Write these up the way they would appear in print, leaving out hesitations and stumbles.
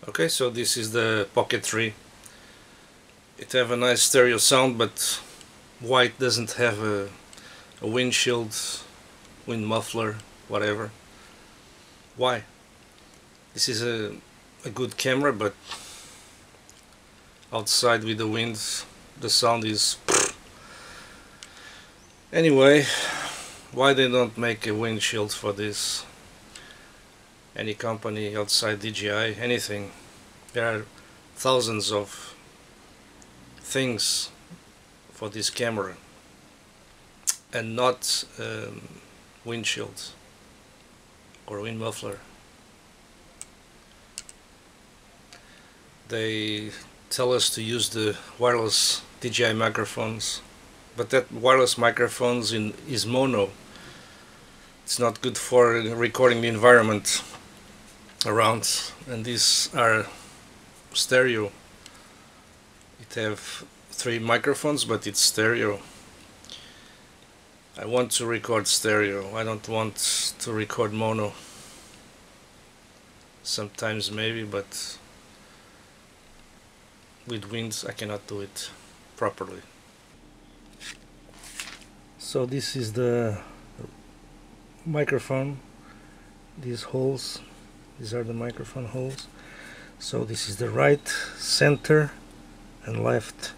Okay, so this is the Pocket 3. It have a nice stereo sound, but why it doesn't have a windshield, wind muffler, whatever? Why? This is a good camera, but outside with the wind the sound is anyway. Why they don't make a windshield for this? Any company outside DJI, anything. There are thousands of things for this camera and not windshield or wind muffler. They tell us to use the wireless DJI microphones, but that wireless microphones is mono. It's not good for recording the environment around, and these are stereo. It have 3 microphones, but it's stereo. I want to record stereo. I don't want to record mono. Sometimes maybe, but with wind I cannot do it properly. So this is the microphone. These holes, these are the microphone holes. So this is the right, center and left,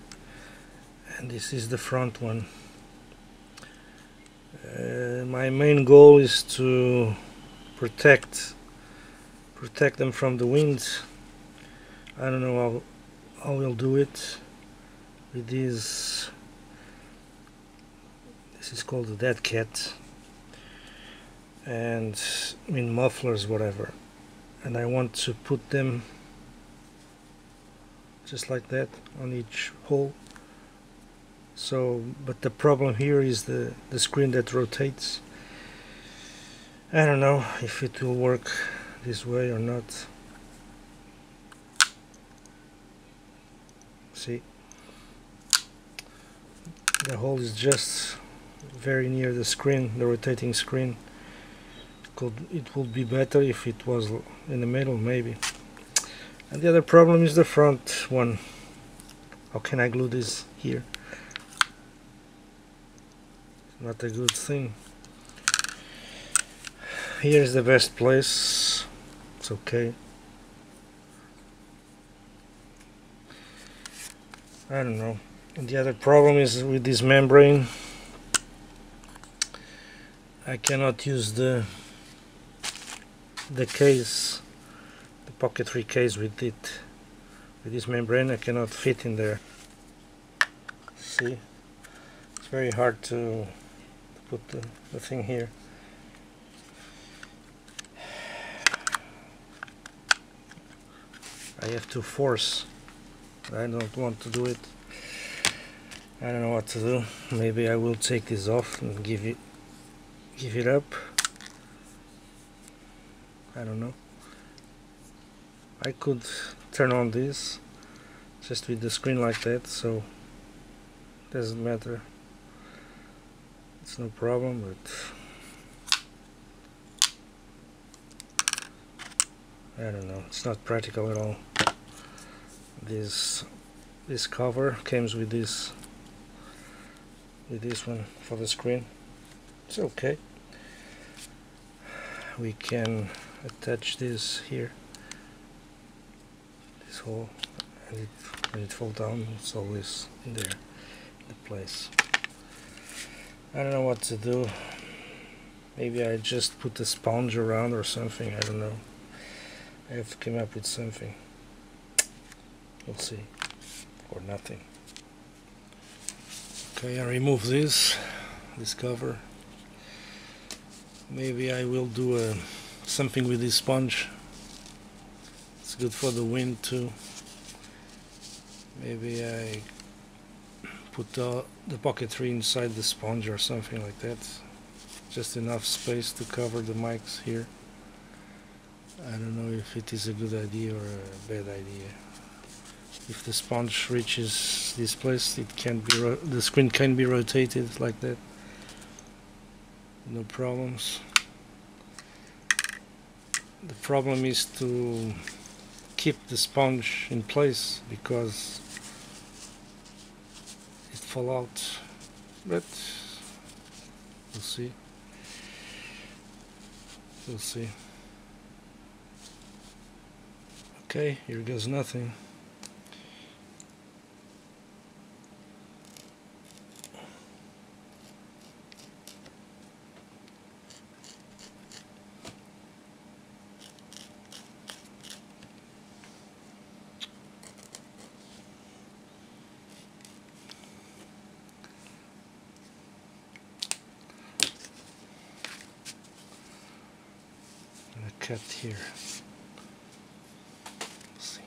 and this is the front one. My main goal is to protect them from the wind. I don't know how we'll do it with these. This is called the dead cat, and wind mufflers, whatever. And I want to put them just like that on each hole. So, but the problem here is the screen that rotates. I don't know if it will work this way or not. See, the hole is just very near the screen, the rotating screen. It would be better if it was in the middle, maybe. And the other problem is the front one. How can I glue this here? Not a good thing. Here is the best place. It's okay. I don't know. And the other problem is with this membrane. I cannot use the case, the Pocket 3 case with it. With this membrane I cannot fit in there. See? It's very hard to put the thing here. I have to force. I don't want to do it. I don't know what to do. Maybe I will take this off and give it up. I don't know. I could turn on this just with the screen like that, so it doesn't matter. It's no problem, but I don't know. It's not practical at all. This cover comes with this one for the screen. It's okay. We can attach this here, this hole, and when it falls down, it's always in there, in the place. I don't know what to do. Maybe I just put a sponge around or something. I don't know. I have to come up with something. We'll see. Or nothing. Okay, I remove this cover. Maybe I will do something with this sponge. It's good for the wind too. Maybe I put the Pocket 3 inside the sponge or something like that. Just enough space to cover the mics here. I don't know if it is a good idea or a bad idea. If the sponge reaches this place, it can be the screen can be rotated like that. No problems. The problem is to keep the sponge in place because it fall out, but we'll see. We'll see. Okay, here goes nothing. Cut here. Let's see.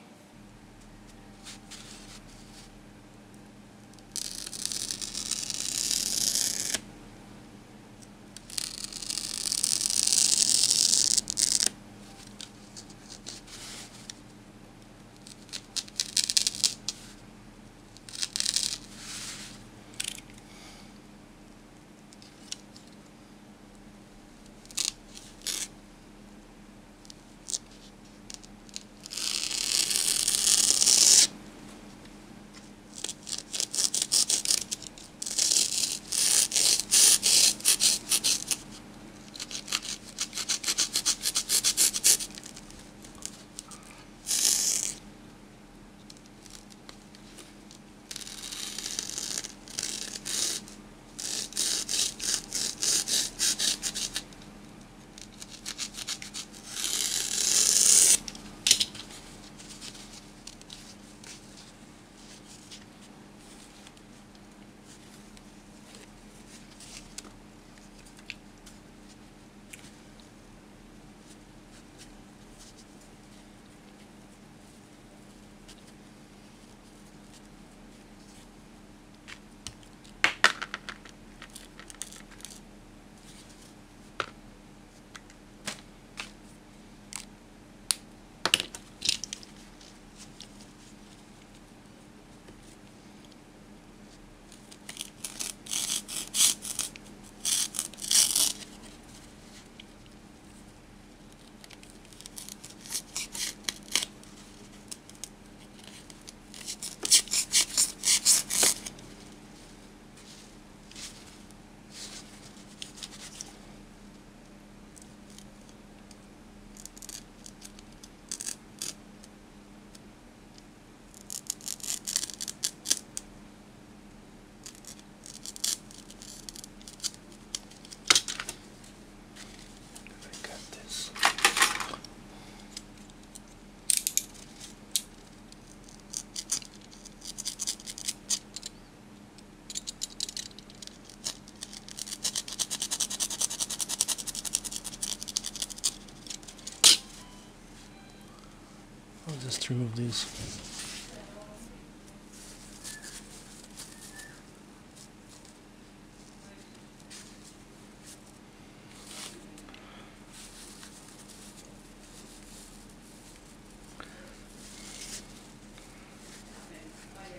I'll just remove these.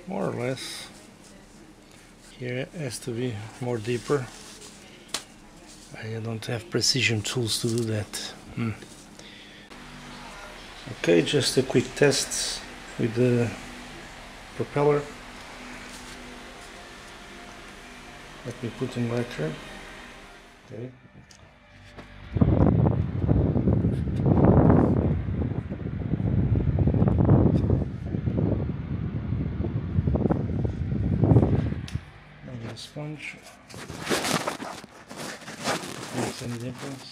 More or less. Here it has to be more deeper. I don't have precision tools to do that. Okay, just a quick test with the propeller. Let me put him right here. Okay. Now the sponge. Makes any difference?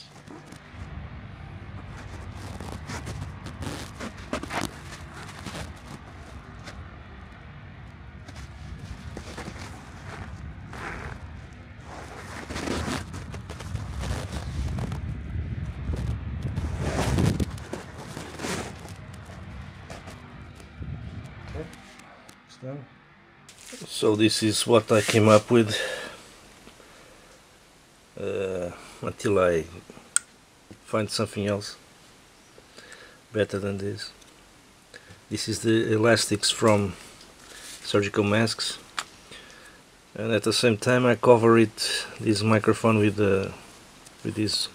So this is what I came up with until I find something else better than this. This is the elastics from surgical masks, and at the same time I cover this microphone with this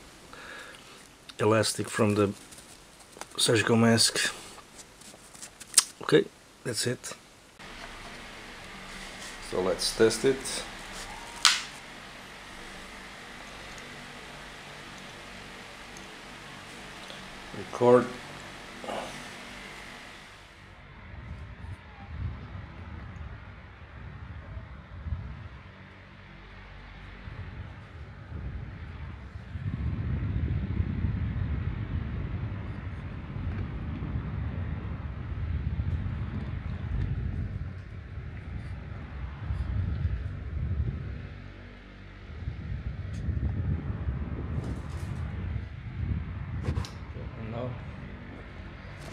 elastic from the surgical mask Okay, that's it. So let's test it. Record. And now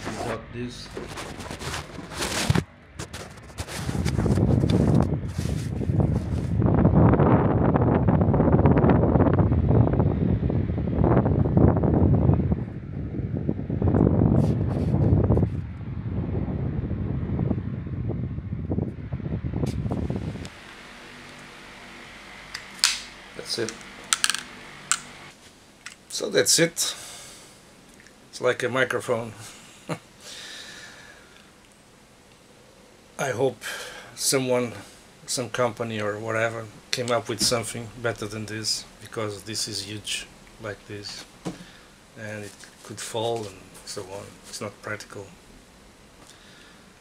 we got this. That's it. So that's it. It's like a microphone. I hope someone, some company or whatever, came up with something better than this, because this is huge, like this, and it could fall and so on. It's not practical.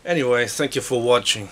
Anyway, thank you for watching.